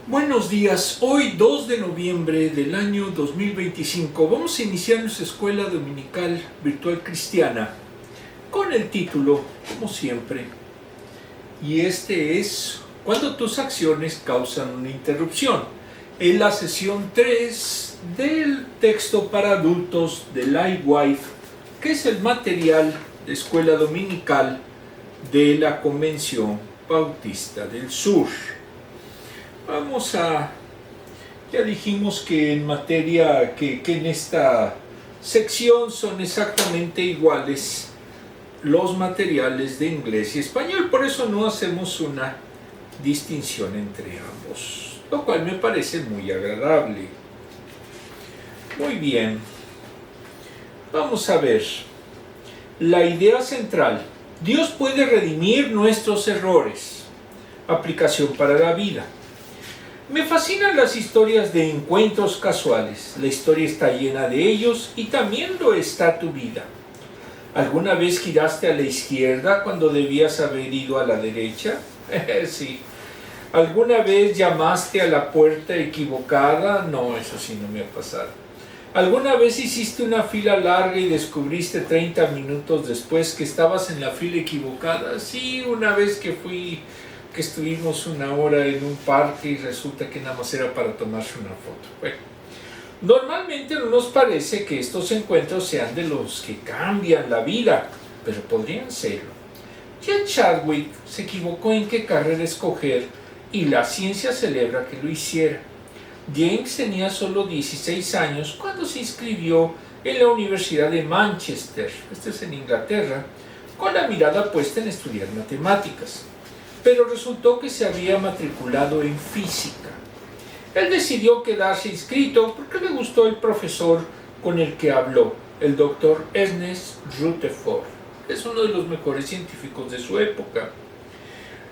Buenos días, hoy 2 de noviembre del año 2025 vamos a iniciar nuestra escuela dominical virtual cristiana con el título, como siempre, y este es Cuando tus acciones causan una interrupción. Es la sesión 3 del texto para adultos de Lightwife, que es el material de escuela dominical de la Convención Bautista del Sur. Ya dijimos que en materia, que en esta sección son exactamente iguales los materiales de inglés y español, por eso no hacemos una distinción entre ambos, lo cual me parece muy agradable. Muy bien, vamos a ver. La idea central: Dios puede redimir nuestros errores. Aplicación para la vida. Me fascinan las historias de encuentros casuales. La historia está llena de ellos y también lo está tu vida. ¿Alguna vez giraste a la izquierda cuando debías haber ido a la derecha? Sí. ¿Alguna vez llamaste a la puerta equivocada? No, eso sí no me ha pasado. ¿Alguna vez hiciste una fila larga y descubriste 30 minutos después que estabas en la fila equivocada? Sí, una vez que estuvimos una hora en un parque y resulta que nada más era para tomarse una foto. Bueno, normalmente no nos parece que estos encuentros sean de los que cambian la vida, pero podrían serlo. Jet Chadwick se equivocó en qué carrera escoger y la ciencia celebra que lo hiciera. James tenía solo 16 años cuando se inscribió en la Universidad de Manchester, esto es en Inglaterra, con la mirada puesta en estudiar matemáticas. Pero resultó que se había matriculado en física. Él decidió quedarse inscrito porque le gustó el profesor con el que habló, el doctor Ernest Rutherford, que es uno de los mejores científicos de su época.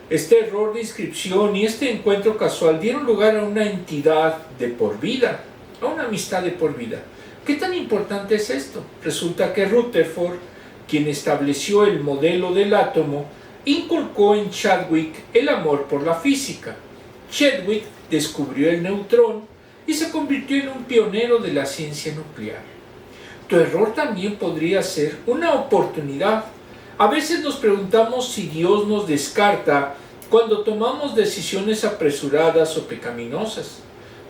Este error de inscripción y este encuentro casual dieron lugar a una entidad de por vida, a una amistad de por vida. ¿Qué tan importante es esto? Resulta que Rutherford, quien estableció el modelo del átomo, inculcó en Chadwick el amor por la física. Chadwick descubrió el neutrón y se convirtió en un pionero de la ciencia nuclear. Tu error también podría ser una oportunidad. A veces nos preguntamos si Dios nos descarta cuando tomamos decisiones apresuradas o pecaminosas.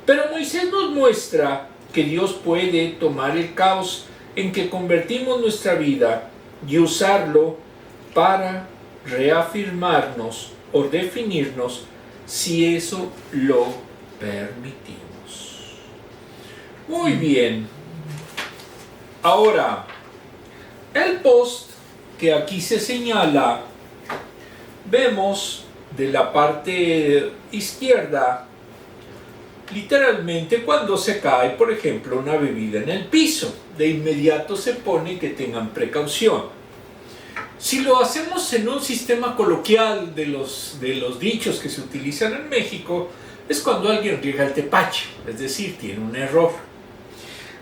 Pero Moisés nos muestra que Dios puede tomar el caos en que convertimos nuestra vida y usarlo para reafirmarnos o definirnos si eso lo permitimos. Muy bien. Ahora, el post que aquí se señala, vemos de la parte izquierda, literalmente cuando se cae, por ejemplo, una bebida en el piso, de inmediato se pone que tengan precaución. Si lo hacemos en un sistema coloquial de los dichos que se utilizan en México, es cuando alguien riega el tepache, es decir, tiene un error.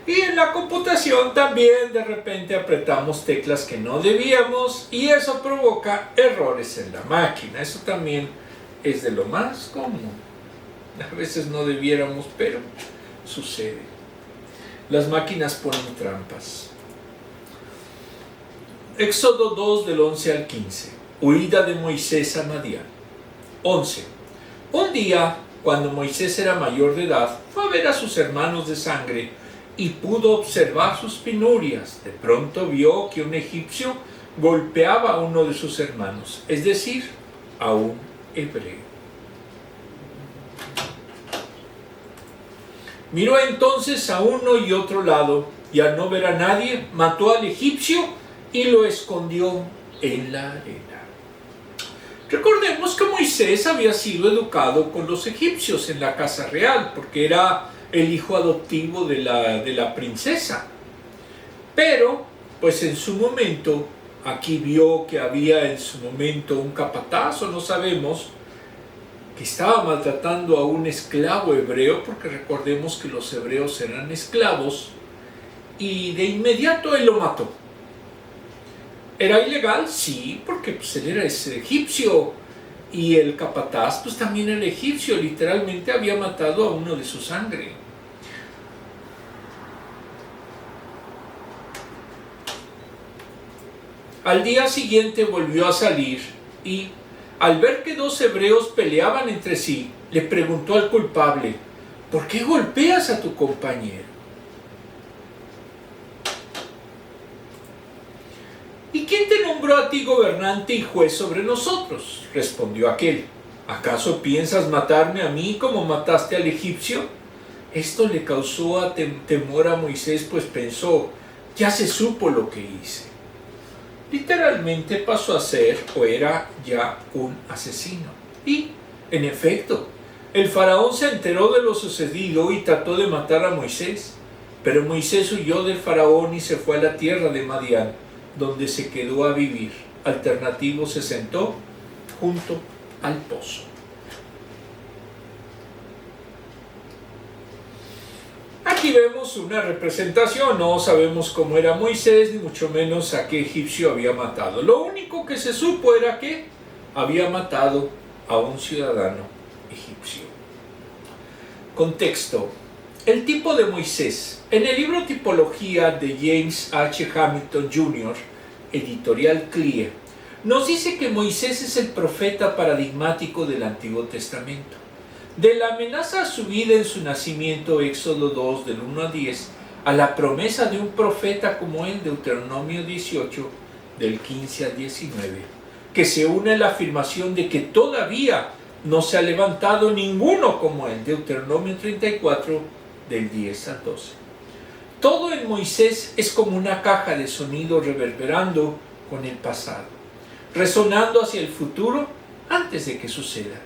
Y en la computación también de repente apretamos teclas que no debíamos y eso provoca errores en la máquina. Eso también es de lo más común. A veces no debiéramos, pero sucede. Las máquinas ponen trampas. Éxodo 2 del 11 al 15. Huida de Moisés a Madián. 11. Un día, cuando Moisés era mayor de edad, fue a ver a sus hermanos de sangre y pudo observar sus penurias. De pronto vio que un egipcio golpeaba a uno de sus hermanos, es decir, a un hebreo. Miró entonces a uno y otro lado, y al no ver a nadie, mató al egipcio y lo escondió en la arena. Recordemos que Moisés había sido educado con los egipcios en la casa real, porque era el hijo adoptivo de la princesa. Pero, pues en su momento, aquí vio que había en su momento un capataz, o no sabemos, que estaba maltratando a un esclavo hebreo, porque recordemos que los hebreos eran esclavos, y de inmediato él lo mató. ¿Era ilegal? Sí, porque pues, él era ese egipcio Y el capataz, pues también el egipcio, literalmente había matado a uno de su sangre. Al día siguiente volvió a salir y, al ver que dos hebreos peleaban entre sí, le preguntó al culpable: ¿por qué golpeas a tu compañero? ¿Y quién te nombró a ti gobernante y juez sobre nosotros? Respondió aquel. ¿Acaso piensas matarme a mí como mataste al egipcio? Esto le causó temor a Moisés, pues pensó: ya se supo lo que hice. Literalmente pasó a ser o era ya un asesino. Y, en efecto, el faraón se enteró de lo sucedido y trató de matar a Moisés. Pero Moisés huyó del faraón y se fue a la tierra de Madián, donde se quedó a vivir. Alternativo, se sentó junto al pozo. Aquí vemos una representación, no sabemos cómo era Moisés, ni mucho menos a qué egipcio había matado. Lo único que se supo era que había matado a un ciudadano egipcio. Contexto. El tipo de Moisés. En el libro Tipología de James H. Hamilton Jr., editorial CLIE, nos dice que Moisés es el profeta paradigmático del Antiguo Testamento. De la amenaza a su vida en su nacimiento, Éxodo 2, del 1 a 10, a la promesa de un profeta como él, Deuteronomio 18, del 15 al 19, que se une a la afirmación de que todavía no se ha levantado ninguno como él, Deuteronomio 34, del 10 al 12. Todo en Moisés es como una caja de sonido reverberando con el pasado, resonando hacia el futuro antes de que suceda.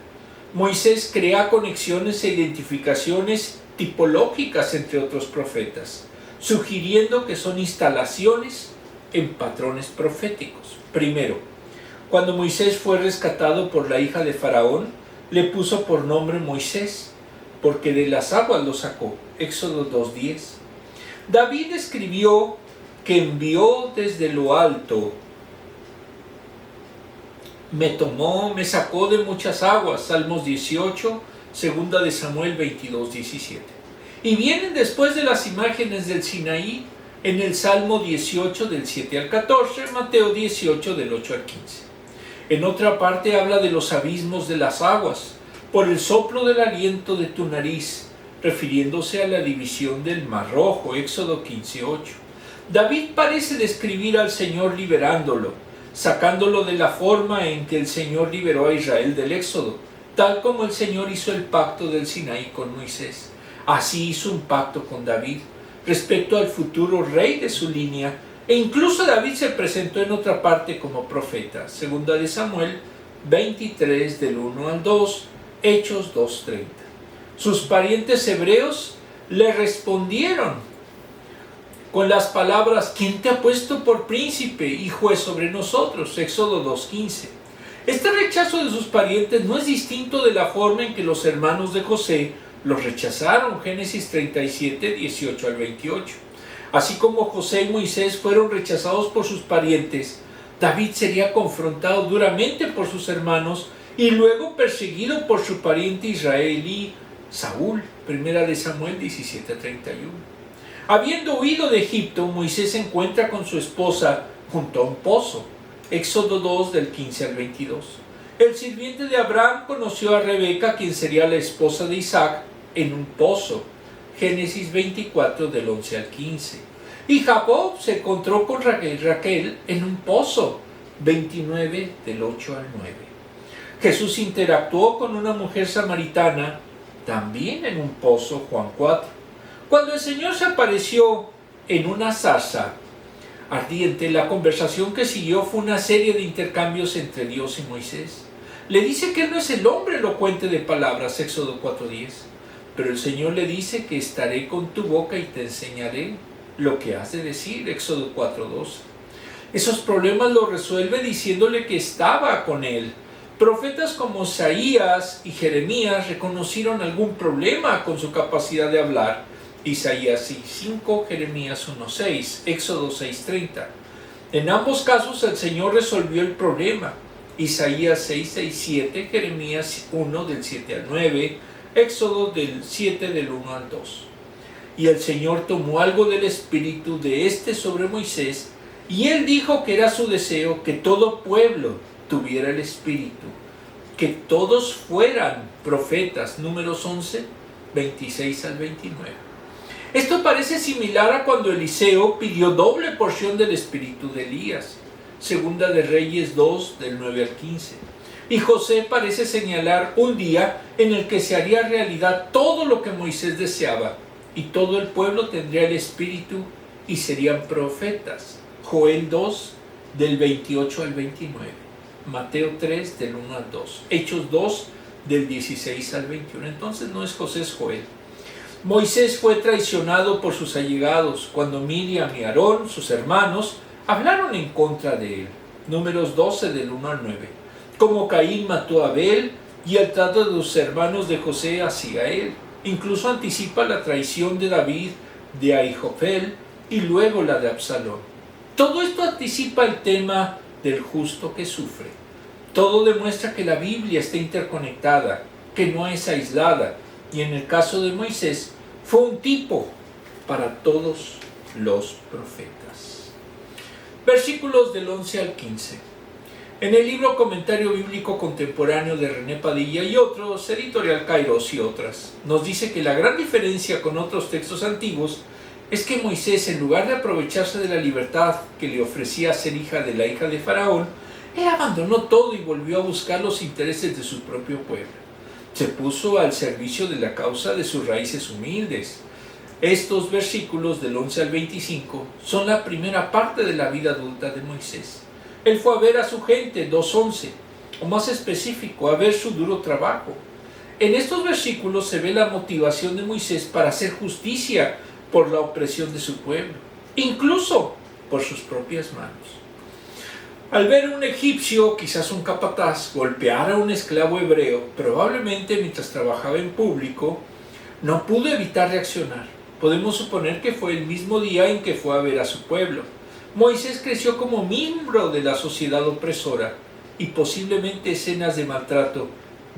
Moisés crea conexiones e identificaciones tipológicas entre otros profetas, sugiriendo que son instalaciones en patrones proféticos. Primero, cuando Moisés fue rescatado por la hija de Faraón, le puso por nombre Moisés, porque de las aguas lo sacó. Éxodo 2:10. David escribió que envió desde lo alto, me tomó, me sacó de muchas aguas, Salmos 18, segunda de Samuel 22:17. Y vienen después de las imágenes del Sinaí en el Salmo 18 del 7 al 14, Mateo 18 del 8 al 15. En otra parte habla de los abismos de las aguas, por el soplo del aliento de tu nariz, refiriéndose a la división del Mar Rojo, Éxodo 15:8. David parece describir al Señor liberándolo, sacándolo de la forma en que el Señor liberó a Israel del Éxodo, tal como el Señor hizo el pacto del Sinaí con Moisés. Así hizo un pacto con David respecto al futuro rey de su línea, e incluso David se presentó en otra parte como profeta. Segunda de Samuel 23 del 1 al 2, Hechos 2:30. Sus parientes hebreos le respondieron con las palabras: ¿quién te ha puesto por príncipe y juez sobre nosotros? Éxodo 2:15. Este rechazo de sus parientes no es distinto de la forma en que los hermanos de José los rechazaron, Génesis 37, 18 al 28. Así como José y Moisés fueron rechazados por sus parientes, David sería confrontado duramente por sus hermanos y luego perseguido por su pariente israelí Saúl, primera de Samuel 17 a 31. Habiendo huido de Egipto, Moisés se encuentra con su esposa junto a un pozo, Éxodo 2 del 15 al 22. El sirviente de Abraham conoció a Rebeca, quien sería la esposa de Isaac, en un pozo, Génesis 24 del 11 al 15. Y Jacob se encontró con Raquel en un pozo, 29 del 8 al 9. Jesús interactuó con una mujer samaritana, también en un pozo, Juan 4. Cuando el Señor se apareció en una zarza ardiente, la conversación que siguió fue una serie de intercambios entre Dios y Moisés. Le dice que él no es el hombre elocuente de palabras, Éxodo 4:10, pero el Señor le dice que estaré con tu boca y te enseñaré lo que has de decir, Éxodo 4:12. Esos problemas los resuelve diciéndole que estaba con él. Profetas como Isaías y Jeremías reconocieron algún problema con su capacidad de hablar, Isaías 6:5, Jeremías 1:6, Éxodo 6:30. En ambos casos el Señor resolvió el problema. Isaías 6, 6, 7, Jeremías 1 del 7 al 9, Éxodo del 7 del 1 al 2. Y el Señor tomó algo del espíritu de sobre Moisés, y él dijo que era su deseo que todo pueblo tuviera el espíritu, que todos fueran profetas. Números 11, 26 al 29. Esto parece similar a cuando Eliseo pidió doble porción del espíritu de Elías. Segunda de Reyes 2, del 9 al 15. Y José parece señalar un día en el que se haría realidad todo lo que Moisés deseaba, y todo el pueblo tendría el espíritu y serían profetas. Joel 2, del 28 al 29. Mateo 3, del 1 al 2. Hechos 2, del 16 al 21. Entonces no es José, es Joel. Moisés fue traicionado por sus allegados cuando Miriam y Aarón, sus hermanos, hablaron en contra de él. Números 12 del 1 al 9. Como Caín mató a Abel y el trato de los hermanos de José hacia él. Incluso anticipa la traición de David de Ahijofel y luego la de Absalón. Todo esto anticipa el tema del justo que sufre. Todo demuestra que la Biblia está interconectada, que no es aislada, y en el caso de Moisés fue un tipo para todos los profetas. Versículos del 11 al 15. En el libro Comentario Bíblico Contemporáneo de René Padilla y otros, Editorial Kairos y otras, nos dice que la gran diferencia con otros textos antiguos es que Moisés, en lugar de aprovecharse de la libertad que le ofrecía ser hija de la hija de Faraón, él abandonó todo y volvió a buscar los intereses de su propio pueblo. Se puso al servicio de la causa de sus raíces humildes. Estos versículos del 11 al 25 son la primera parte de la vida adulta de Moisés. Él fue a ver a su gente, 2:11, o más específico, a ver su duro trabajo. En estos versículos se ve la motivación de Moisés para hacer justicia por la opresión de su pueblo, incluso por sus propias manos. Al ver a un egipcio, quizás un capataz, golpear a un esclavo hebreo, probablemente mientras trabajaba en público, no pudo evitar reaccionar. Podemos suponer que fue el mismo día en que fue a ver a su pueblo. Moisés creció como miembro de la sociedad opresora y posiblemente escenas de maltrato.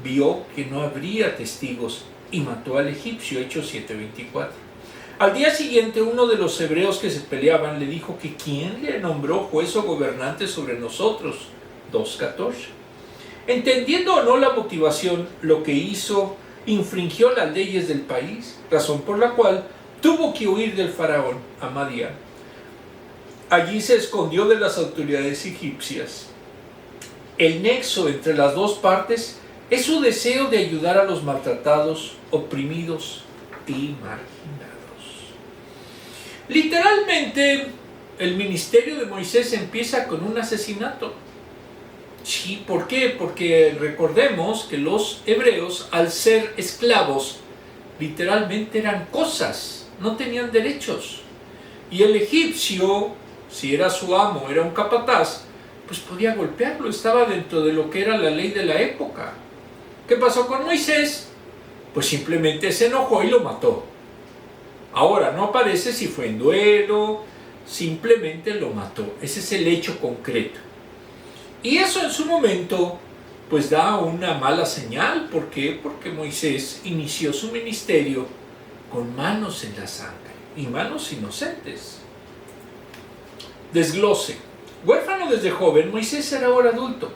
Vio que no habría testigos y mató al egipcio, Hechos 7:24. Al día siguiente, uno de los hebreos que se peleaban le dijo que ¿quién le nombró juez o gobernante sobre nosotros? 2:14. Entendiendo o no la motivación, lo que hizo infringió las leyes del país, razón por la cual tuvo que huir del faraón a Madián. Allí se escondió de las autoridades egipcias. El nexo entre las dos partes es su deseo de ayudar a los maltratados, oprimidos y marginados. Literalmente, el ministerio de Moisés empieza con un asesinato. Sí, ¿por qué? Porque recordemos que los hebreos, al ser esclavos, literalmente eran cosas, no tenían derechos. Y el egipcio, si era su amo, era un capataz, pues podía golpearlo, estaba dentro de lo que era la ley de la época. ¿Qué pasó con Moisés? Pues simplemente se enojó y lo mató. Ahora, no aparece si fue en duelo, simplemente lo mató. Ese es el hecho concreto. Y eso en su momento, pues da una mala señal. ¿Por qué? Porque Moisés inició su ministerio con manos en la sangre y manos inocentes. Desglose. Huérfano desde joven, Moisés era ahora adulto,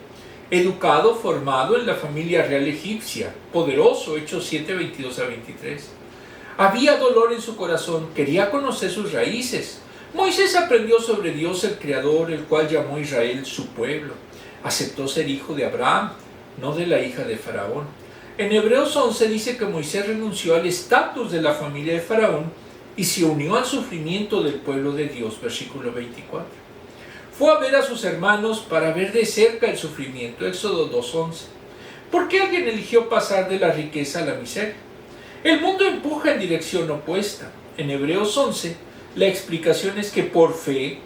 educado, formado en la familia real egipcia, poderoso, Hechos 7, 22 a 23. Había dolor en su corazón, quería conocer sus raíces. Moisés aprendió sobre Dios el Creador, el cual llamó a Israel su pueblo. Aceptó ser hijo de Abraham, no de la hija de Faraón. En Hebreos 11 dice que Moisés renunció al estatus de la familia de Faraón y se unió al sufrimiento del pueblo de Dios, versículo 24. Fue a ver a sus hermanos para ver de cerca el sufrimiento, Éxodo 2:11. ¿Por qué alguien eligió pasar de la riqueza a la miseria? El mundo empuja en dirección opuesta. En Hebreos 11, la explicación es que por fe,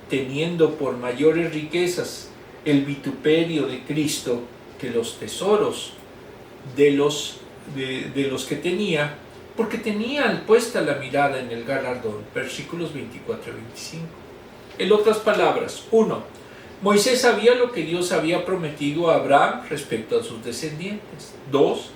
teniendo por mayores riquezas el vituperio de Cristo que los tesoros de los que tenía, porque tenía puesta la mirada en el galardón, versículos 24 y 25. En otras palabras, 1. Moisés sabía lo que Dios había prometido a Abraham respecto a sus descendientes. 2.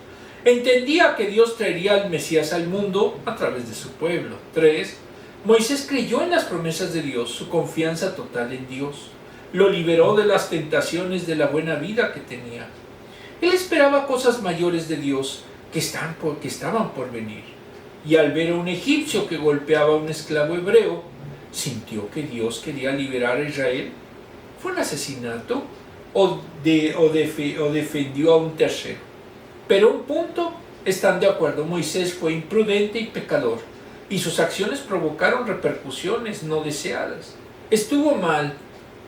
Entendía que Dios traería al Mesías al mundo a través de su pueblo. 3. Moisés creyó en las promesas de Dios, su confianza total en Dios. Lo liberó de las tentaciones de la buena vida que tenía. Él esperaba cosas mayores de Dios que estaban por venir. Y al ver a un egipcio que golpeaba a un esclavo hebreo, sintió que Dios quería liberar a Israel. ¿Fue un asesinato o defendió a un tercero? Pero un punto están de acuerdo: Moisés fue imprudente y pecador, y sus acciones provocaron repercusiones no deseadas. Estuvo mal,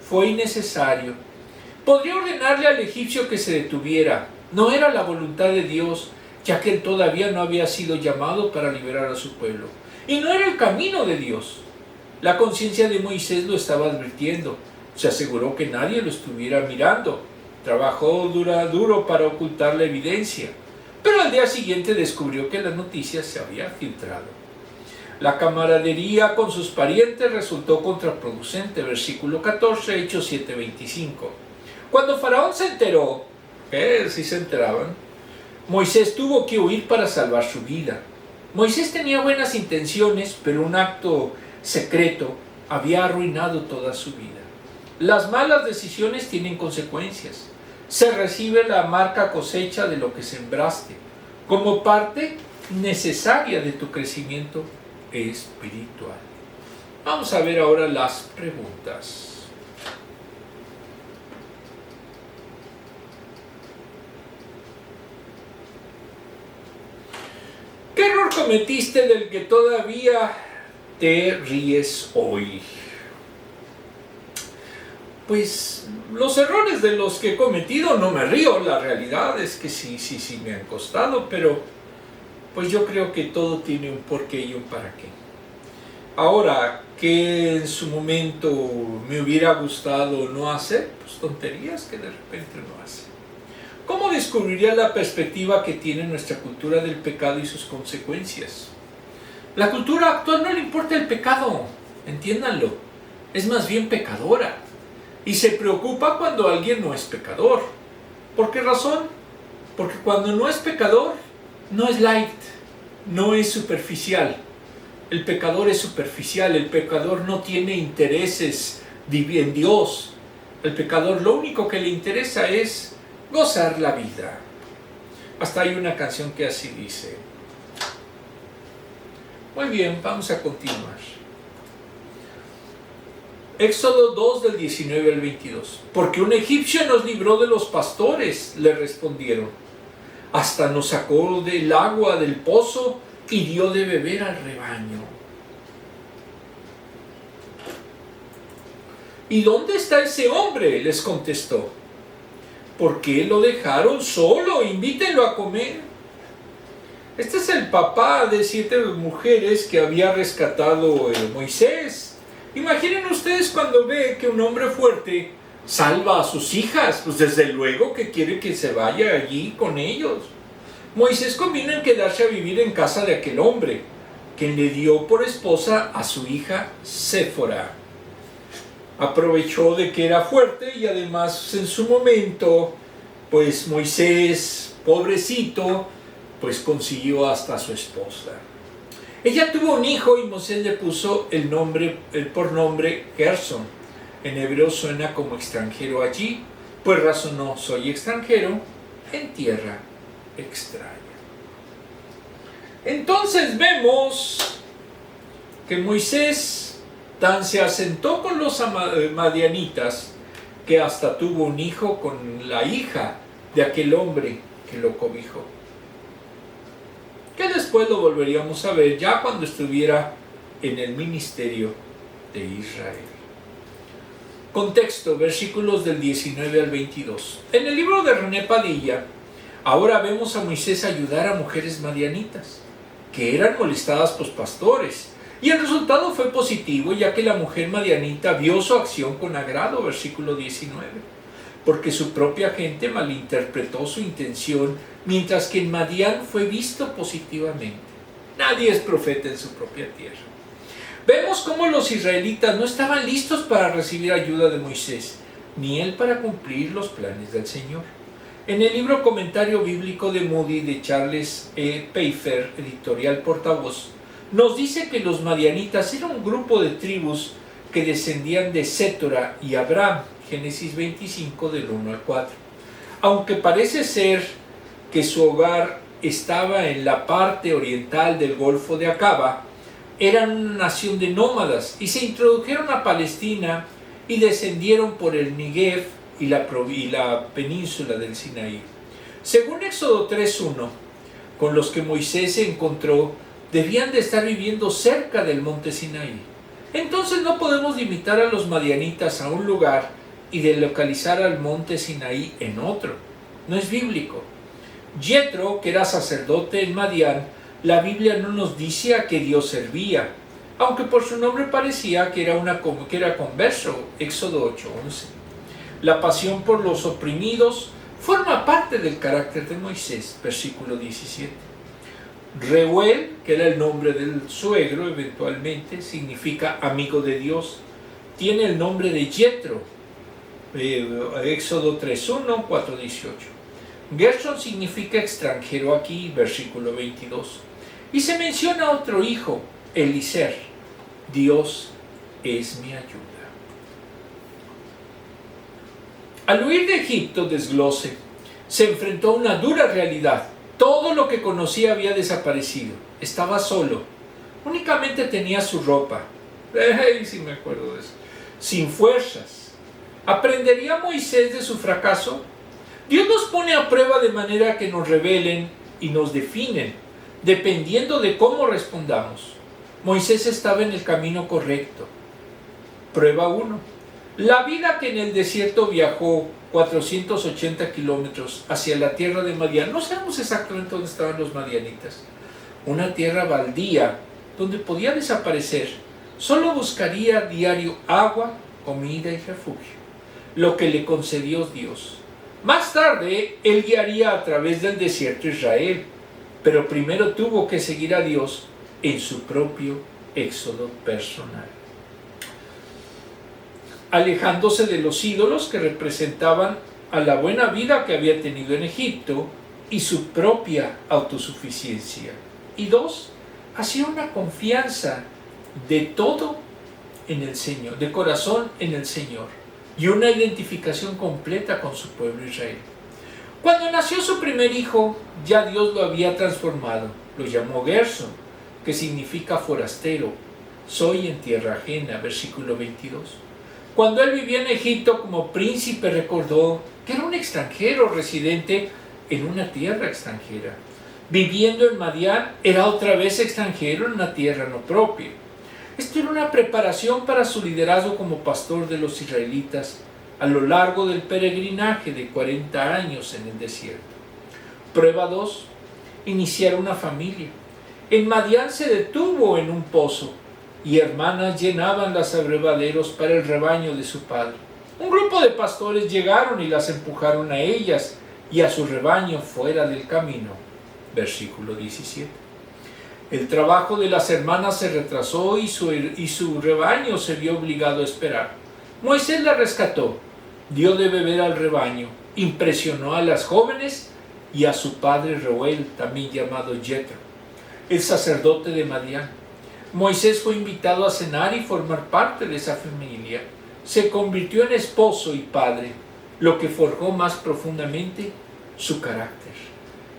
fue innecesario. Podría ordenarle al egipcio que se detuviera. No era la voluntad de Dios, ya que él todavía no había sido llamado para liberar a su pueblo. Y no era el camino de Dios. La conciencia de Moisés lo estaba advirtiendo. Se aseguró que nadie lo estuviera mirando. Trabajó duro para ocultar la evidencia. Pero al día siguiente descubrió que la noticia se había filtrado. La camaradería con sus parientes resultó contraproducente. Versículo 14, Hechos 7:25. Cuando Faraón se enteró, que sí se enteraban, Moisés tuvo que huir para salvar su vida. Moisés tenía buenas intenciones, pero un acto secreto había arruinado toda su vida. Las malas decisiones tienen consecuencias. Se recibe la amarga cosecha de lo que sembraste, como parte necesaria de tu crecimiento espiritual. Vamos a ver ahora las preguntas. ¿Qué error cometiste del que todavía te ríes hoy? Pues los errores de los que he cometido no me río, la realidad es que sí me han costado, pero pues yo creo que todo tiene un porqué y un para qué. Ahora, que en su momento me hubiera gustado no hacer, pues tonterías que de repente no hace. ¿Cómo descubriría la perspectiva que tiene nuestra cultura del pecado y sus consecuencias? La cultura actual no le importa el pecado, entiéndanlo, es más bien pecadora. Y se preocupa cuando alguien no es pecador. ¿Por qué razón? Porque cuando no es pecador, no es light, no es superficial. El pecador es superficial, el pecador no tiene intereses en Dios. El pecador lo único que le interesa es gozar la vida. Hasta hay una canción que así dice. Muy bien, vamos a continuar. Éxodo 2 del 19 al 22. Porque un egipcio nos libró de los pastores, le respondieron. Hasta nos sacó del agua del pozo y dio de beber al rebaño. ¿Y dónde está ese hombre?, les contestó. ¿Por qué lo dejaron solo? Invítenlo a comer. Este es el papá de 7 mujeres que había rescatado Moisés. Imaginen ustedes cuando ve que un hombre fuerte salva a sus hijas, pues desde luego que quiere que se vaya allí con ellos. Moisés convino en quedarse a vivir en casa de aquel hombre, quien le dio por esposa a su hija Séfora. Aprovechó de que era fuerte y además en su momento, pues Moisés, pobrecito, pues consiguió hasta su esposa. Ella tuvo un hijo y Moisés le puso el por nombre Gerson. En hebreo suena como extranjero allí, pues razonó: soy extranjero en tierra extraña. Entonces vemos que Moisés tan se asentó con los madianitas que hasta tuvo un hijo con la hija de aquel hombre que lo cobijó, que después lo volveríamos a ver ya cuando estuviera en el ministerio de Israel. Contexto, versículos del 19 al 22. En el libro de René Padilla, ahora vemos a Moisés ayudar a mujeres madianitas, que eran molestadas por pastores, y el resultado fue positivo, ya que la mujer madianita vio su acción con agrado, versículo 19, porque su propia gente malinterpretó su intención, mientras que en Madián fue visto positivamente. Nadie es profeta en su propia tierra. Vemos cómo los israelitas no estaban listos para recibir ayuda de Moisés, ni él para cumplir los planes del Señor. En el libro Comentario Bíblico de Moody de Charles E. Pfeiffer, editorial Portavoz, nos dice que los madianitas eran un grupo de tribus que descendían de Sétora y Abraham, Génesis 25 del 1 al 4. Aunque parece ser que su hogar estaba en la parte oriental del Golfo de Acaba, eran una nación de nómadas y se introdujeron a Palestina y descendieron por el Negev y la península del Sinaí. Según Éxodo 3:1, con los que Moisés se encontró, debían de estar viviendo cerca del monte Sinaí. Entonces no podemos limitar a los madianitas a un lugar y delocalizar al monte Sinaí en otro. No es bíblico. Jetro, que era sacerdote en Madián, la Biblia no nos dice a qué Dios servía, aunque por su nombre parecía que era converso, Éxodo 8:11. La pasión por los oprimidos forma parte del carácter de Moisés, versículo 17. Reuel, que era el nombre del suegro eventualmente, significa amigo de Dios. Tiene el nombre de Jetro, Éxodo 3:1, 4:18. Gershon significa extranjero aquí, versículo 22. Y se menciona otro hijo, Eliezer. Dios es mi ayuda. Al huir de Egipto, desglose, se enfrentó a una dura realidad. Todo lo que conocía había desaparecido. Estaba solo. Únicamente tenía su ropa. Sí me acuerdo de eso. Sin fuerzas. ¿Aprendería Moisés de su fracaso? Dios nos pone a prueba de manera que nos revelen y nos definen, dependiendo de cómo respondamos. Moisés estaba en el camino correcto. Prueba 1. La vida que en el desierto viajó 480 kilómetros hacia la tierra de Madián. No sabemos exactamente dónde estaban los madianitas. Una tierra baldía donde podía desaparecer. Solo buscaría diario agua, comida y refugio, lo que le concedió Dios. Más tarde, él guiaría a través del desierto Israel, pero primero tuvo que seguir a Dios en su propio éxodo personal, alejándose de los ídolos que representaban a la buena vida que había tenido en Egipto y su propia autosuficiencia. Y 2, hacía una confianza de todo en el Señor, de corazón en el Señor, y una identificación completa con su pueblo Israel. Cuando nació su primer hijo, ya Dios lo había transformado. Lo llamó Gerson, que significa forastero. Soy en tierra ajena, versículo 22. Cuando él vivía en Egipto como príncipe, recordó que era un extranjero residente en una tierra extranjera. Viviendo en Madián, era otra vez extranjero en una tierra no propia. Esto era una preparación para su liderazgo como pastor de los israelitas a lo largo del peregrinaje de 40 años en el desierto. Prueba 2. Iniciar una familia. En Madián se detuvo en un pozo y hermanas llenaban los abrevaderos para el rebaño de su padre. Un grupo de pastores llegaron y las empujaron a ellas y a su rebaño fuera del camino. Versículo 17. El trabajo de las hermanas se retrasó y su rebaño se vio obligado a esperar. Moisés la rescató, dio de beber al rebaño, impresionó a las jóvenes y a su padre Reuel, también llamado Jetro, el sacerdote de Madián. Moisés fue invitado a cenar y formar parte de esa familia. Se convirtió en esposo y padre, lo que forjó más profundamente su carácter.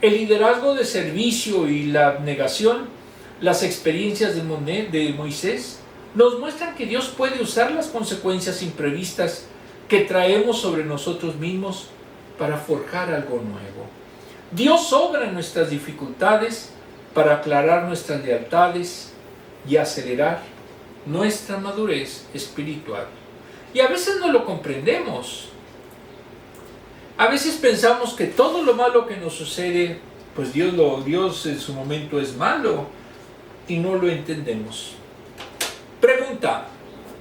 El liderazgo de servicio y la abnegación, las experiencias de Moisés, nos muestran que Dios puede usar las consecuencias imprevistas que traemos sobre nosotros mismos para forjar algo nuevo. Dios obra en nuestras dificultades para aclarar nuestras lealtades y acelerar nuestra madurez espiritual. Y a veces no lo comprendemos. A veces pensamos que todo lo malo que nos sucede, pues Dios en su momento es malo y no lo entendemos. Pregunta: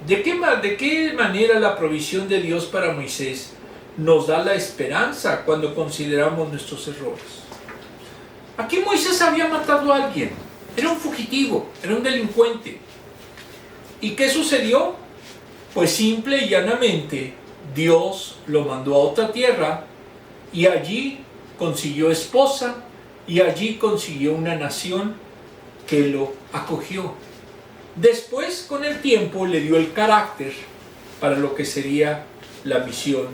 ¿de qué manera la provisión de Dios para Moisés nos da la esperanza cuando consideramos nuestros errores? Aquí Moisés había matado a alguien. Era un fugitivo, era un delincuente. ¿Y qué sucedió? Pues simple y llanamente, Dios lo mandó a otra tierra y allí consiguió esposa y allí consiguió una nación que lo acogió. Después, con el tiempo, le dio el carácter para lo que sería la misión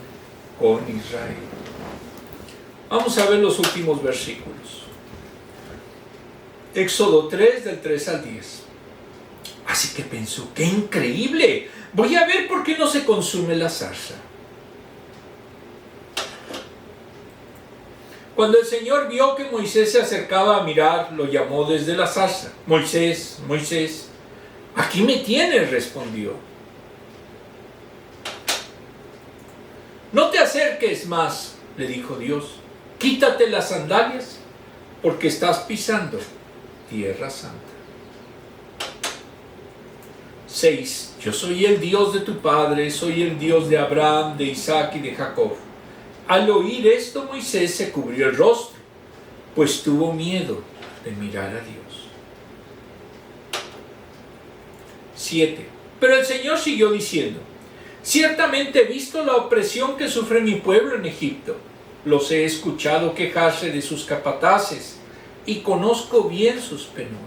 con Israel. Vamos a ver los últimos versículos. Éxodo 3, del 3 al 10. Así que pensó, ¡qué increíble! Voy a ver por qué no se consume la zarza. Cuando el Señor vio que Moisés se acercaba a mirar, lo llamó desde la zarza. Moisés, Moisés, aquí me tienes, respondió. No te acerques más, le dijo Dios. Quítate las sandalias, porque estás pisando tierra santa. 6. Yo soy el Dios de tu padre, soy el Dios de Abraham, de Isaac y de Jacob. Al oír esto, Moisés se cubrió el rostro, pues tuvo miedo de mirar a Dios. 7. Pero el Señor siguió diciendo, ciertamente he visto la opresión que sufre mi pueblo en Egipto. Los he escuchado quejarse de sus capataces y conozco bien sus penurias.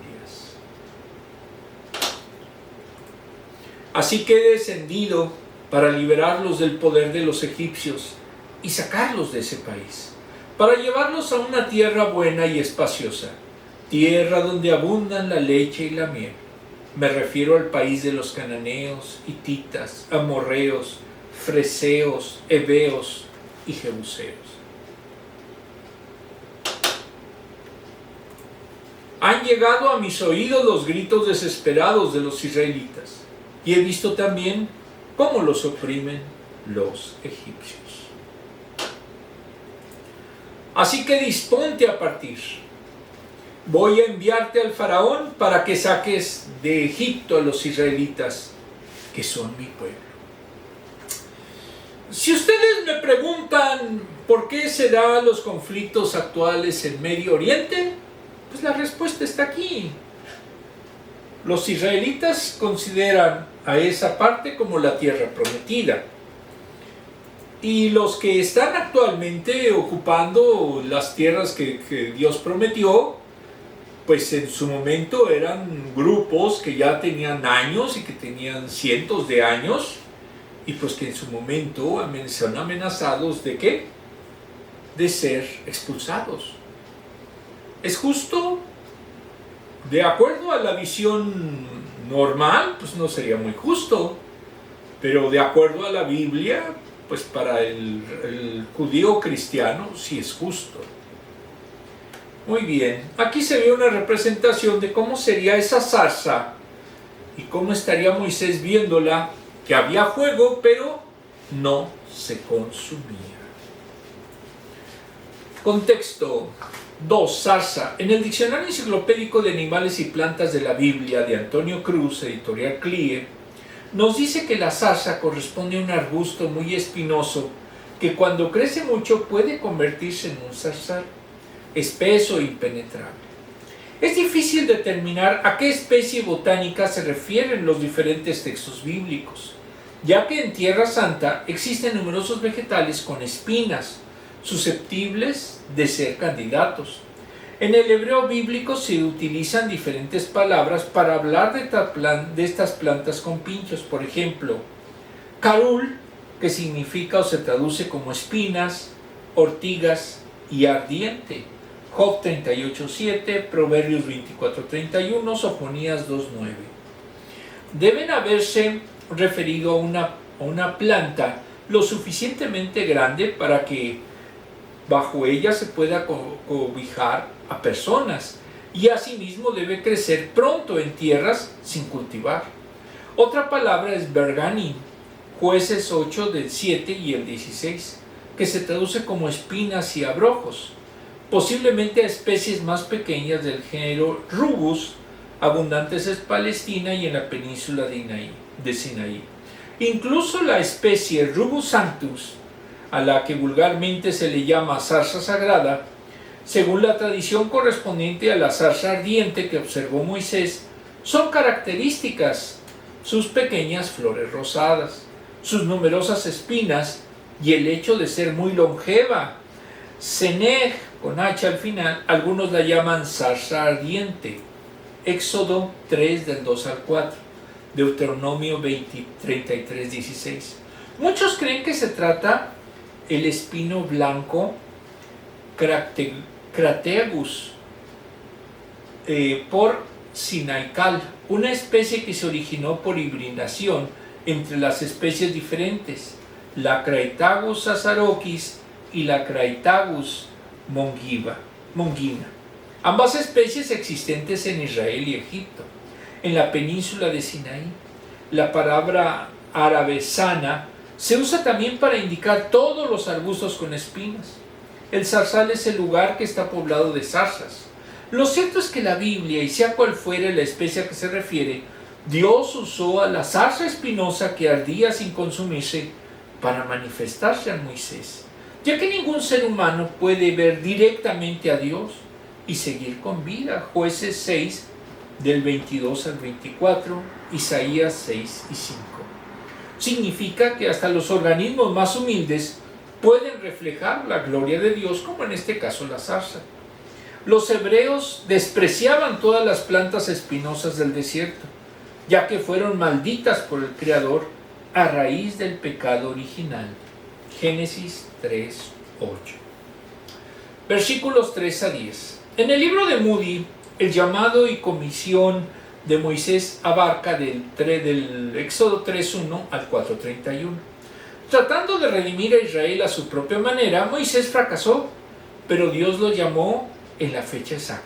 Así que he descendido para liberarlos del poder de los egipcios y sacarlos de ese país, para llevarlos a una tierra buena y espaciosa, tierra donde abundan la leche y la miel. Me refiero al país de los cananeos, hititas, amorreos, freseos, heveos y jebuseos. Han llegado a mis oídos los gritos desesperados de los israelitas, y he visto también cómo los oprimen los egipcios. Así que disponte a partir. Voy a enviarte al faraón para que saques de Egipto a los israelitas, que son mi pueblo. Si ustedes me preguntan por qué se dan los conflictos actuales en Medio Oriente, pues la respuesta está aquí. Los israelitas consideran a esa parte como la tierra prometida. Y los que están actualmente ocupando las tierras que Dios prometió, pues en su momento eran grupos que ya tenían años y que tenían cientos de años, y pues que en su momento son amenazados ¿de qué? De ser expulsados. ¿Es justo? De acuerdo a la visión normal, pues no sería muy justo, pero de acuerdo a la Biblia, pues para el judío cristiano sí es justo. Muy bien, aquí se ve una representación de cómo sería esa zarza y cómo estaría Moisés viéndola, que había fuego, pero no se consumía. Contexto 2. Zarza. En el Diccionario Enciclopédico de Animales y Plantas de la Biblia de Antonio Cruz, editorial CLIE, nos dice que la zarza corresponde a un arbusto muy espinoso que cuando crece mucho puede convertirse en un zarzal, espeso e impenetrable. Es difícil determinar a qué especie botánica se refieren los diferentes textos bíblicos, ya que en Tierra Santa existen numerosos vegetales con espinas, susceptibles de ser candidatos. En el hebreo bíblico se utilizan diferentes palabras para hablar de estas plantas con pinchos. Por ejemplo, karul, que significa o se traduce como espinas, ortigas y ardiente. Job 38:7, Proverbios 24:31, Sofonías 2:9. Deben haberse referido a una planta lo suficientemente grande para que bajo ella se pueda cobijar a personas, y asimismo debe crecer pronto en tierras sin cultivar. Otra palabra es bergani, Jueces 8 del 7 y el 16, que se traduce como espinas y abrojos, posiblemente a especies más pequeñas del género Rubus, abundantes en Palestina y en la península de Sinaí. Incluso la especie Rubus sanctus, a la que vulgarmente se le llama zarza sagrada, según la tradición correspondiente a la zarza ardiente que observó Moisés, son características sus pequeñas flores rosadas, sus numerosas espinas y el hecho de ser muy longeva. Seneg, con H al final, algunos la llaman zarza ardiente. Éxodo 3 del 2 al 4, Deuteronomio 33, 16. Muchos creen que se trata el espino blanco Crategus por Sinaical, una especie que se originó por hibridación entre las especies diferentes, la Craitagus azaroquis y la Craitagus mongina, ambas especies existentes en Israel y Egipto. En la península de Sinaí, la palabra árabe sana se usa también para indicar todos los arbustos con espinas. El zarzal es el lugar que está poblado de zarzas. Lo cierto es que la Biblia, y sea cual fuere la especie a que se refiere, Dios usó a la zarza espinosa que ardía sin consumirse para manifestarse a Moisés, ya que ningún ser humano puede ver directamente a Dios y seguir con vida. Jueces 6 del 22 al 24, Isaías 6 y 5. Significa que hasta los organismos más humildes pueden reflejar la gloria de Dios, como en este caso la zarza. Los hebreos despreciaban todas las plantas espinosas del desierto, ya que fueron malditas por el Creador a raíz del pecado original. Génesis 3, 8. Versículos 3 a 10. En el libro de Moody, el llamado y comisión de Moisés abarca del Éxodo 3.1 al 4.31. Tratando de redimir a Israel a su propia manera, Moisés fracasó, pero Dios lo llamó en la fecha exacta.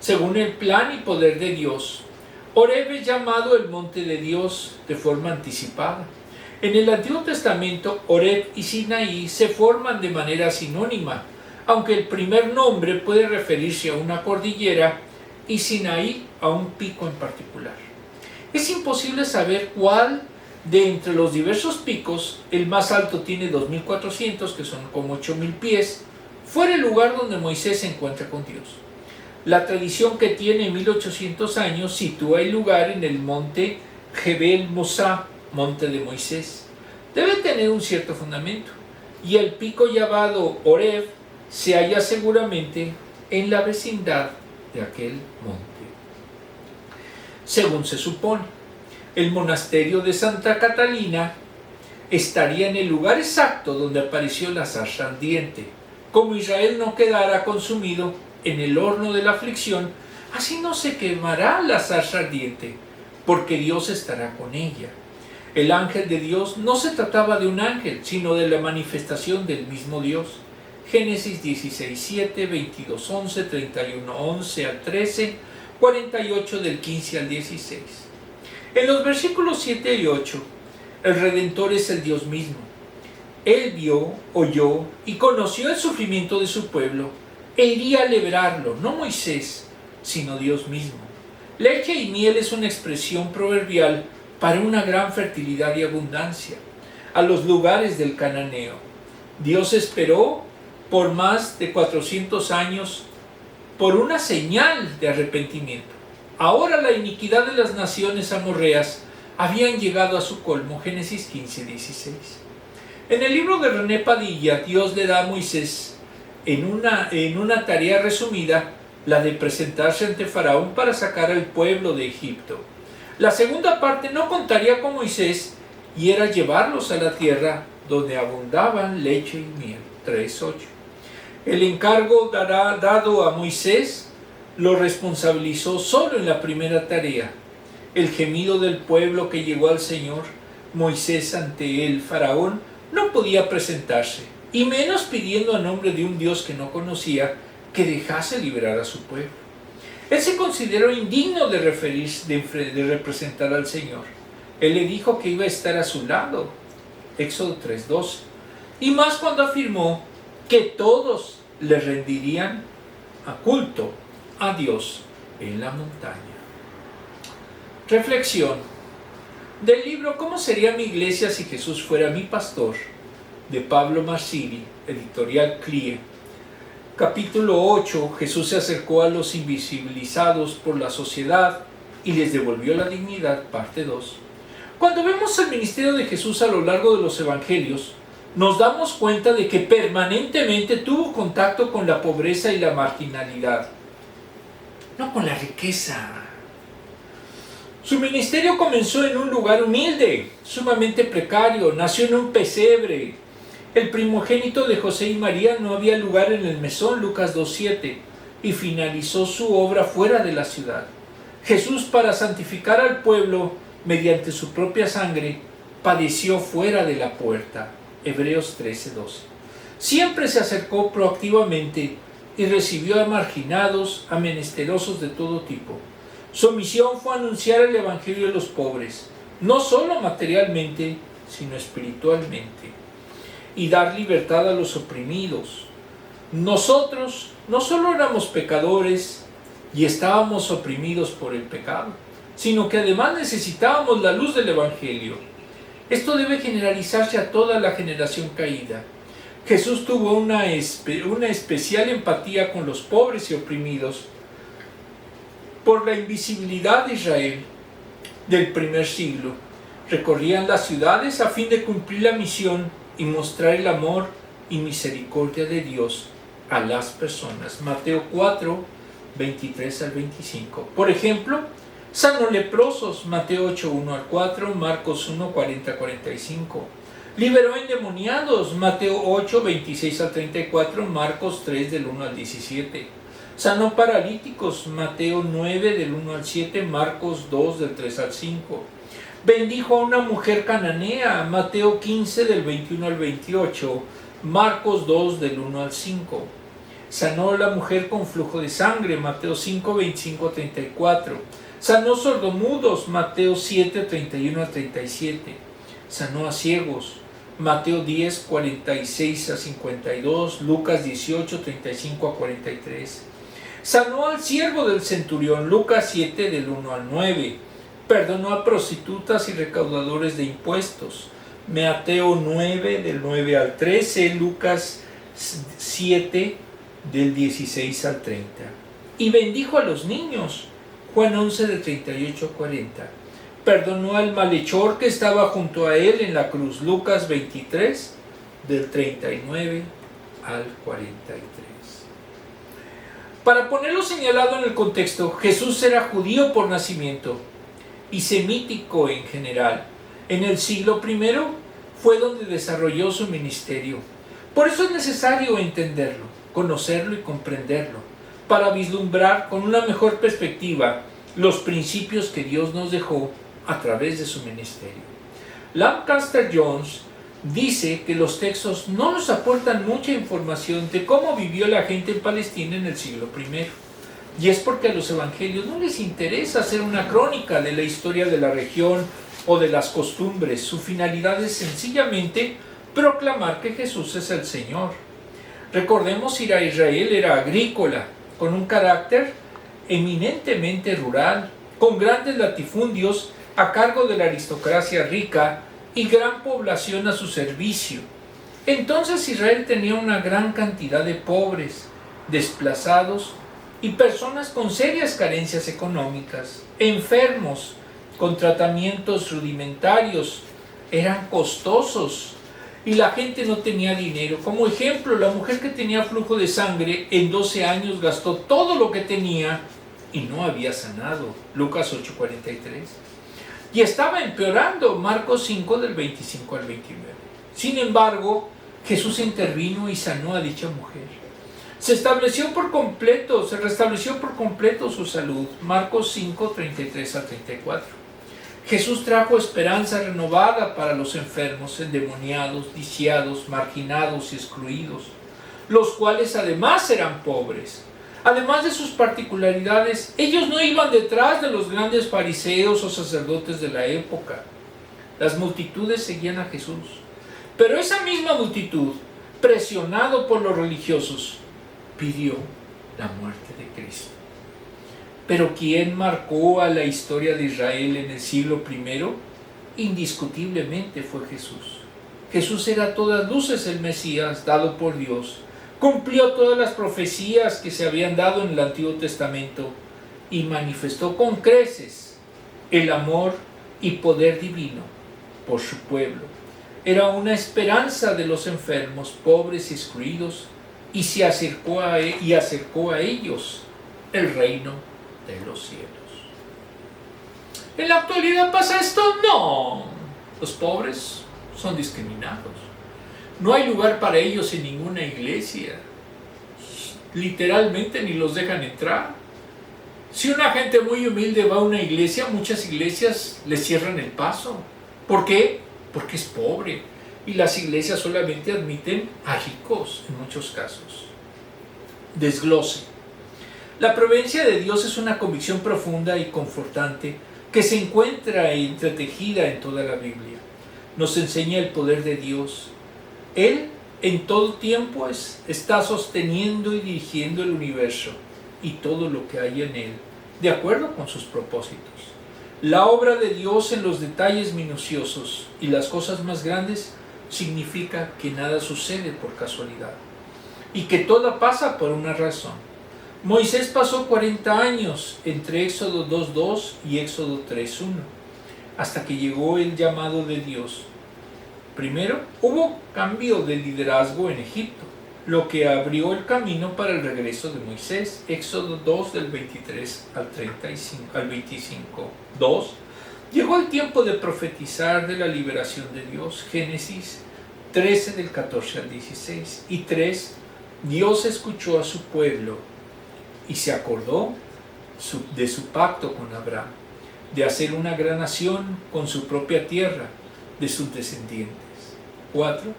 Según el plan y poder de Dios, Horeb es llamado el monte de Dios de forma anticipada. En el Antiguo Testamento, Horeb y Sinaí se forman de manera sinónima, aunque el primer nombre puede referirse a una cordillera y Sinaí a un pico en particular. Es imposible saber cuál de entre los diversos picos, el más alto tiene 2.400, que son como 8.000 pies, fuera el lugar donde Moisés se encuentra con Dios. La tradición que tiene 1.800 años sitúa el lugar en el monte Jebel Mosá, monte de Moisés. Debe tener un cierto fundamento, y el pico llamado Horeb se halla seguramente en la vecindad de aquel monte. Según se supone, el monasterio de Santa Catalina estaría en el lugar exacto donde apareció la zarza ardiente. Como Israel no quedará consumido en el horno de la aflicción, así no se quemará la zarza ardiente, porque Dios estará con ella. El ángel de Dios no se trataba de un ángel, sino de la manifestación del mismo Dios. Génesis 16:7, 22:11, 31:11 al 13, 48 del 15 al 16. En los versículos 7 y 8, el Redentor es el Dios mismo. Él vio, oyó y conoció el sufrimiento de su pueblo e iría a librarlo, no Moisés, sino Dios mismo. Leche y miel es una expresión proverbial para una gran fertilidad y abundancia. A los lugares del cananeo, Dios esperó por más de 400 años por una señal de arrepentimiento. Ahora la iniquidad de las naciones amorreas habían llegado a su colmo. Génesis 15:16. En el libro de René Padilla, Dios le da a Moisés en una tarea resumida la de presentarse ante Faraón para sacar al pueblo de Egipto. La segunda parte no contaría con Moisés y era llevarlos a la tierra donde abundaban leche y miel. 3:8. El encargo dado a Moisés lo responsabilizó solo en la primera tarea, el gemido del pueblo que llegó al Señor. Moisés ante el Faraón no podía presentarse, y menos pidiendo a nombre de un Dios que no conocía que dejase liberar a su pueblo. Él se consideró indigno de representar al Señor. Él le dijo que iba a estar a su lado, Éxodo 3:12, y más cuando afirmó que todos le rendirían a culto a Dios en la montaña. Reflexión del libro ¿Cómo sería mi iglesia si Jesús fuera mi pastor?, de Pablo Marsili, editorial CLIE. Capítulo 8. Jesús se acercó a los invisibilizados por la sociedad y les devolvió la dignidad, parte 2. Cuando vemos el ministerio de Jesús a lo largo de los evangelios, nos damos cuenta de que permanentemente tuvo contacto con la pobreza y la marginalidad, no con la riqueza. Su ministerio comenzó en un lugar humilde, sumamente precario. Nació en un pesebre. El primogénito de José y María, no había lugar en el mesón, Lucas 2:7, y finalizó su obra fuera de la ciudad. Jesús, para santificar al pueblo mediante su propia sangre, padeció fuera de la puerta, Hebreos 13:12. Siempre se acercó proactivamente y recibió a marginados, a menesterosos de todo tipo. Su misión fue anunciar el evangelio a los pobres, no solo materialmente, sino espiritualmente, y dar libertad a los oprimidos. Nosotros no solo éramos pecadores y estábamos oprimidos por el pecado, sino que además necesitábamos la luz del evangelio. Esto debe generalizarse a toda la generación caída. Jesús tuvo una especial empatía con los pobres y oprimidos por la invisibilidad de Israel del primer siglo. Recorrían las ciudades a fin de cumplir la misión y mostrar el amor y misericordia de Dios a las personas. Mateo 4, 23 al 25. Por ejemplo, sanó leprosos, Mateo 8, 1 al 4, Marcos 1, 40 al 45. Liberó endemoniados, Mateo 8, 26 al 34, Marcos 3, del 1 al 17. Sanó paralíticos, Mateo 9, del 1 al 7, Marcos 2, del 3 al 5. Bendijo a una mujer cananea, Mateo 15, del 21 al 28, Marcos 2, del 1 al 5. Sanó a la mujer con flujo de sangre, Mateo 5, 25 a 34. Sanó sordomudos, Mateo 7, 31 a 37. Sanó a ciegos, Mateo 10, 46 a 52, Lucas 18, 35 a 43. Sanó al siervo del centurión, Lucas 7, del 1 al 9. Perdonó a prostitutas y recaudadores de impuestos, Mateo 9, del 9 al 13, Lucas 7, del 16 al 30. Y bendijo a los niños, Juan 11, del 38 al 40. Perdonó al malhechor que estaba junto a él en la cruz, Lucas 23, del 39 al 43. Para ponerlo señalado en el contexto, Jesús era judío por nacimiento y semítico en general. En el siglo I fue donde desarrolló su ministerio. Por eso es necesario entenderlo, conocerlo y comprenderlo, para vislumbrar con una mejor perspectiva los principios que Dios nos dejó a través de su ministerio. Lancaster Jones dice que los textos no nos aportan mucha información de cómo vivió la gente en Palestina en el siglo I. Y es porque a los evangelios no les interesa hacer una crónica de la historia de la región o de las costumbres. Su finalidad es sencillamente proclamar que Jesús es el Señor. Recordemos que Israel era agrícola, con un carácter eminentemente rural, con grandes latifundios a cargo de la aristocracia rica y gran población a su servicio. Entonces Israel tenía una gran cantidad de pobres, desplazados y personas con serias carencias económicas, enfermos, con tratamientos rudimentarios, eran costosos y la gente no tenía dinero. Como ejemplo, la mujer que tenía flujo de sangre en 12 años gastó todo lo que tenía y no había sanado, Lucas 8:43. Y estaba empeorando, Marcos 5 del 25 al 29. Sin embargo, Jesús intervino y sanó a dicha mujer. Se restableció por completo su salud, Marcos 5, 33 al 34. Jesús trajo esperanza renovada para los enfermos, endemoniados, lisiados, marginados y excluidos, los cuales además eran pobres. Además de sus particularidades, ellos no iban detrás de los grandes fariseos o sacerdotes de la época. Las multitudes seguían a Jesús. Pero esa misma multitud, presionado por los religiosos, pidió la muerte de Cristo. Pero ¿quién marcó a la historia de Israel en el siglo I? Indiscutiblemente fue Jesús. Jesús era a todas luces el Mesías dado por Dios. Cumplió todas las profecías que se habían dado en el Antiguo Testamento y manifestó con creces el amor y poder divino por su pueblo. Era una esperanza de los enfermos, pobres y excluidos, y se acercó a ellos el reino de los cielos. ¿En la actualidad pasa esto? No. Los pobres son discriminados. No hay lugar para ellos en ninguna iglesia. Literalmente ni los dejan entrar. Si una gente muy humilde va a una iglesia, muchas iglesias le cierran el paso. ¿Por qué? Porque es pobre. Y las iglesias solamente admiten a ricos en muchos casos. Desglose. La providencia de Dios es una convicción profunda y confortante que se encuentra entretejida en toda la Biblia. Nos enseña el poder de Dios. Él en todo tiempo está sosteniendo y dirigiendo el universo y todo lo que hay en él, de acuerdo con sus propósitos. La obra de Dios en los detalles minuciosos y las cosas más grandes significa que nada sucede por casualidad y que todo pasa por una razón. Moisés pasó 40 años entre Éxodo 2:2 y Éxodo 3:1, hasta que llegó el llamado de Dios. Primero, hubo cambio de liderazgo en Egipto, lo que abrió el camino para el regreso de Moisés. Éxodo 2 del 23 al 25. 2. Llegó el tiempo de profetizar de la liberación de Dios. Génesis 13 del 14 al 16. Y 3. Dios escuchó a su pueblo y se acordó de su pacto con Abraham, de hacer una gran nación con su propia tierra, de sus descendientes. 4.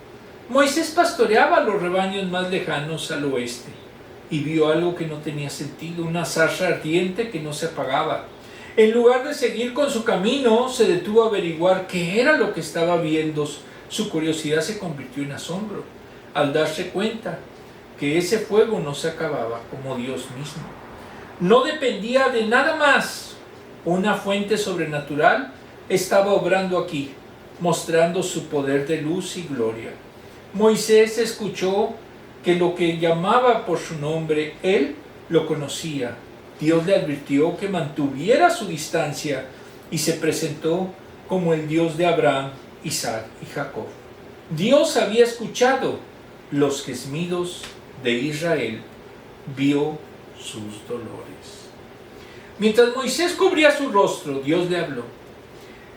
Moisés pastoreaba los rebaños más lejanos al oeste y vio algo que no tenía sentido, una zarza ardiente que no se apagaba. En lugar de seguir con su camino, se detuvo a averiguar qué era lo que estaba viendo. Su curiosidad se convirtió en asombro al darse cuenta que ese fuego no se acababa, como Dios mismo. No dependía de nada más. Una fuente sobrenatural estaba obrando aquí, mostrando su poder de luz y gloria. Moisés escuchó que lo que llamaba por su nombre, él lo conocía. Dios le advirtió que mantuviera su distancia y se presentó como el Dios de Abraham, Isaac y Jacob. Dios había escuchado los gemidos de Israel, vio sus dolores. Mientras Moisés cubría su rostro, Dios le habló: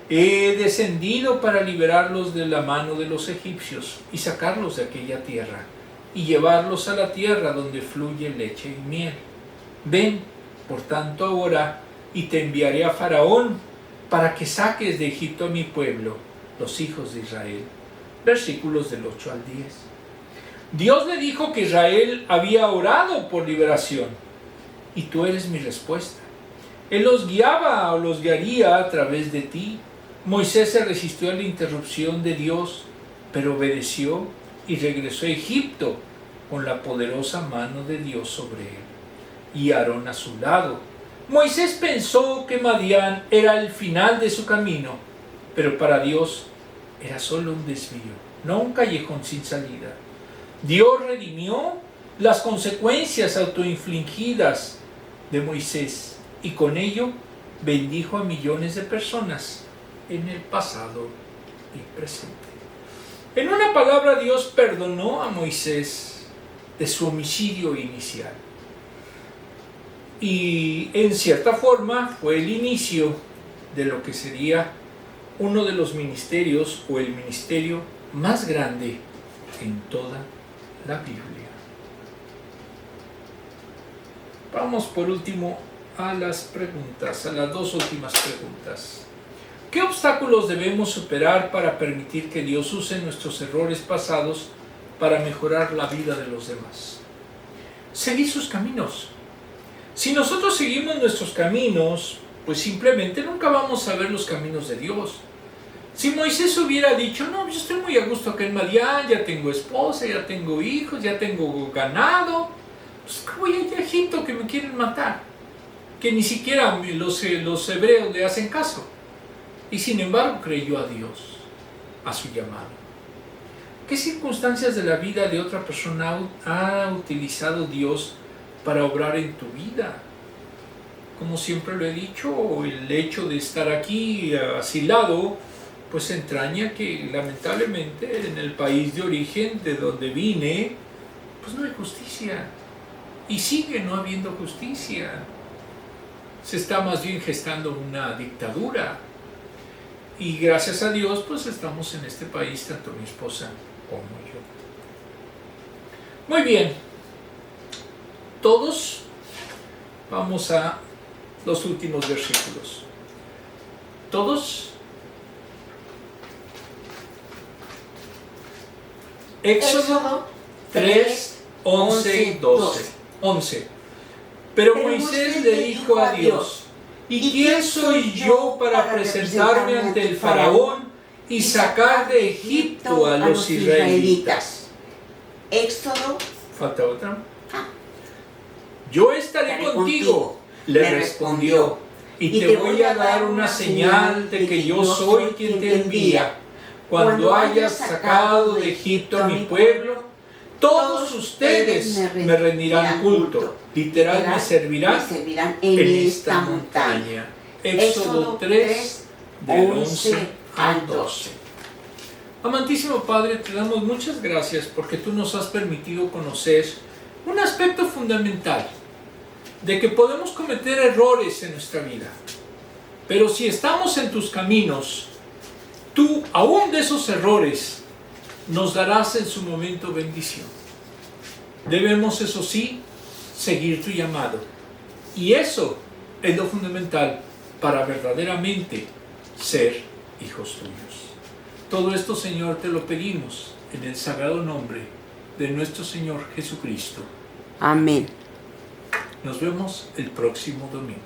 he descendido para liberarlos de la mano de los egipcios y sacarlos de aquella tierra y llevarlos a la tierra donde fluye leche y miel. Ven, por tanto, ahora y te enviaré a Faraón para que saques de Egipto a mi pueblo, los hijos de Israel. Versículos del 8 al 10. Dios le dijo que Israel había orado por liberación y tú eres mi respuesta. Él los guiaba o los guiaría a través de ti. Moisés se resistió a la interrupción de Dios, pero obedeció y regresó a Egipto con la poderosa mano de Dios sobre él y Aarón a su lado. Moisés pensó que Madián era el final de su camino, pero para Dios era solo un desvío, no un callejón sin salida. Dios redimió las consecuencias autoinfligidas de Moisés y con ello bendijo a millones de personas en el pasado y presente. En una palabra, Dios perdonó a Moisés de su homicidio inicial. Y en cierta forma fue el inicio de lo que sería uno de los ministerios o el ministerio más grande en toda la Biblia. Vamos por último a las preguntas, a las dos últimas preguntas. ¿Qué obstáculos debemos superar para permitir que Dios use nuestros errores pasados para mejorar la vida de los demás? Seguir sus caminos. Si nosotros seguimos nuestros caminos, pues simplemente nunca vamos a ver los caminos de Dios. Si Moisés hubiera dicho: no, yo estoy muy a gusto acá en Madián, ya tengo esposa, ya tengo hijos, ya tengo ganado, pues voy a ir a Egipto que me quieren matar, que ni siquiera los hebreos le hacen caso. Y sin embargo creyó a Dios, a su llamado. ¿Qué circunstancias de la vida de otra persona ha utilizado Dios para obrar en tu vida? Como siempre lo he dicho, el hecho de estar aquí asilado pues entraña que lamentablemente en el país de origen de donde vine, pues no hay justicia. Y sigue no habiendo justicia. Se está más bien gestando una dictadura. Y gracias a Dios, pues estamos en este país, tanto mi esposa como yo. Muy bien. Todos vamos a los últimos versículos. Todos. Éxodo 3, 11 y 12. 11. Pero Moisés le dijo a Dios: ¿y quién soy yo para presentarme ante el faraón y sacar de Egipto a los israelitas? Éxodo. ¿Falta otra? Yo estaré contigo, le respondió, y te voy a dar una señal de que yo soy quien te envía. Cuando hayas sacado de Egipto a mi pueblo, todos ustedes me rendirán culto. Literal, me servirán en esta montaña. Éxodo 3, del 11 al 12. Amantísimo Padre, te damos muchas gracias porque tú nos has permitido conocer un aspecto fundamental de que podemos cometer errores en nuestra vida. Pero si estamos en tus caminos, tú, aún de esos errores, nos darás en su momento bendición. Debemos, eso sí, seguir tu llamado. Y eso es lo fundamental para verdaderamente ser hijos tuyos. Todo esto, Señor, te lo pedimos en el sagrado nombre de nuestro Señor Jesucristo. Amén. Nos vemos el próximo domingo.